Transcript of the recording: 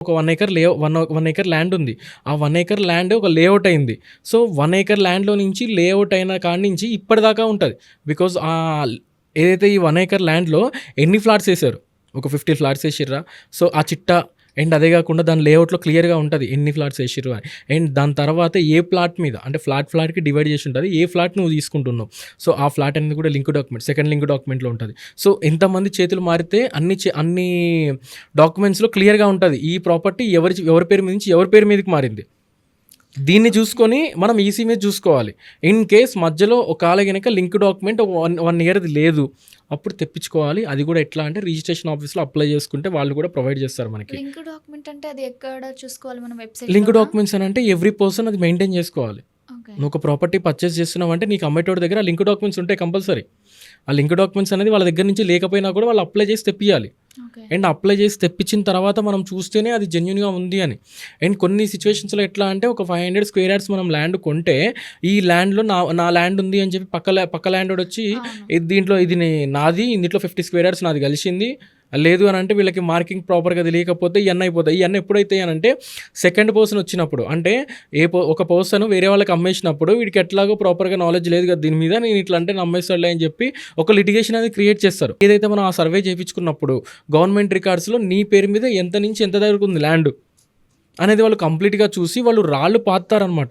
ఒక 1 acre 1 acre land ఉంది. ఆ 1 ఎకర్ ల్యాండ్ ఒక లేఅవుట్ అయింది. సో, 1 ఎకర్ ల్యాండ్‌లో నుంచి లేఅవుట్ అయిన కాడి నుంచి ఇప్పటిదాకా ఉంటది. బికాజ్ ఏదైతే ఈ 1 ఎకర్ ల్యాండ్‌లో ఎన్ని ఫ్లాట్స్ ఏసారు? ఒక 50 ఫ్లాట్స్ ఏసిర్రా? సో, ఆ చిట్టా అండ్ అదే గాకుండా దాని లేఅవుట్‌లో క్లియర్‌గా ఉంటది. ఎన్ని ఫ్లాట్స్ ఏసిర్రు అని. అండ్ దాని తర్వాత ఏ ప్లాట్ మీద అంటే ఫ్లాట్‌కి డివైడ్ చేసి ఉంటది. ఏ ఫ్లాట్ నువ్వు తీసుకుంటున్నావు. సో, ఆ ఫ్లాట్ అనేది కూడా లింక్ డాక్యుమెంట్. సెకండ్ లింక్ డాక్యుమెంట్‌లో ఉంటది. సో, ఎంతమంది చేతులు మారితే అన్ని డాక్యుమెంట్స్‌లో క్లియర్‌గా ఉంటది. ఈ ప్రాపర్టీ ఎవరి పేరు మీద నుంచి ఎవరి పేరు మీదకి మారింది. దీన్ని చూసుకొని మనం ఈసీ మీద చూసుకోవాలి. ఇన్ కేస్ మధ్యలో ఒకవేళ గనక లింక్ డాక్యుమెంట్ 1 ఇయర్‌ది లేదు. అప్పుడు తెప్పించుకోవాలి. అది కూడా ఎట్లా అంటే రిజిస్ట్రేషన్ ఆఫీస్‌లో అప్లై చేసుకుంటే వాళ్ళు కూడా ప్రొవైడ్ చేస్తారు మనకి. లింక్ డాక్యుమెంట్ అంటే అది ఎక్కడ చూసుకోవాలి మనం లింక్ వెబ్‌సైట్‌లోనా? డాక్యుమెంట్స్ అని అంటే ఎవ్రీ పర్సన్ అది మెయింటైన్ చేసుకోవాలి. ఓకే. నువ్వు ఒక ప్రాపర్టీ పర్చేస్ చేస్తున్నావంటే నీకు అమ్మేటోడి దగ్గర ఆ లింక్ డాక్యుమెంట్స్ ఉంటాయి కంపల్సరీ. ఆ లింక్ డాక్యుమెంట్స్ అనేది వాళ్ళ దగ్గర నుంచి లేకపోయినా కూడా వాళ్ళు అప్లై చేసి తెప్పియాలి. ఓకే. అండ్ అప్లై చేసి తెప్పించిన తర్వాత మనం చూస్తేనే అది జెన్యూన్‌గా ఉంది అని. అండ్ కొన్ని సిట్యుయేషన్స్‌లో ఎట్లా అంటే ఒక 500 స్క్వేర్ యార్డ్స్ మనం ల్యాండ్ కొంటే ఈ ల్యాండ్‌లో నా ల్యాండ్ ఉంది అని చెప్పి పక్క ల్యాండోడొచ్చి అవును. దీంట్లో ఇది నాది, దీంట్లో 50 స్క్వేర్ యార్డ్స్ నాది కలిసింది. లేదు అని అంటే వీళ్ళకి మార్కింగ్ ప్రాపర్‌గా తెలియకపోతే ఇయన్నీ అయిపోతాయి. ఇయన్నీ ఎప్పుడైతాయి అనంటే సెకండ్ పర్సన్ వచ్చినప్పుడు. అంటే ఒక పర్సన్ వేరే వాళ్ళకి అమ్మేసినప్పుడు వీడికి ఎట్లాగో ప్రాపర్‌గా నాలెడ్జ్ లేదు కదా దీని మీద. నేను ఇట్లా అంటే నమ్మేస్తాడులే అని చెప్పి ఒక లిటిగేషన్ అనేది క్రియేట్ చేస్తారు. ఏదైతే మనం ఆ సర్వే చేపించుకున్నప్పుడు గవర్నమెంట్ రికార్డ్స్‌లో నీ పేరు మీద ఎంత నుంచి ఎంత వరకు ఉంది ల్యాండ్ అనేది వాళ్ళు కంప్లీట్‌గా చూసి వాళ్ళు రాళ్ళు పాతుతారనమాట.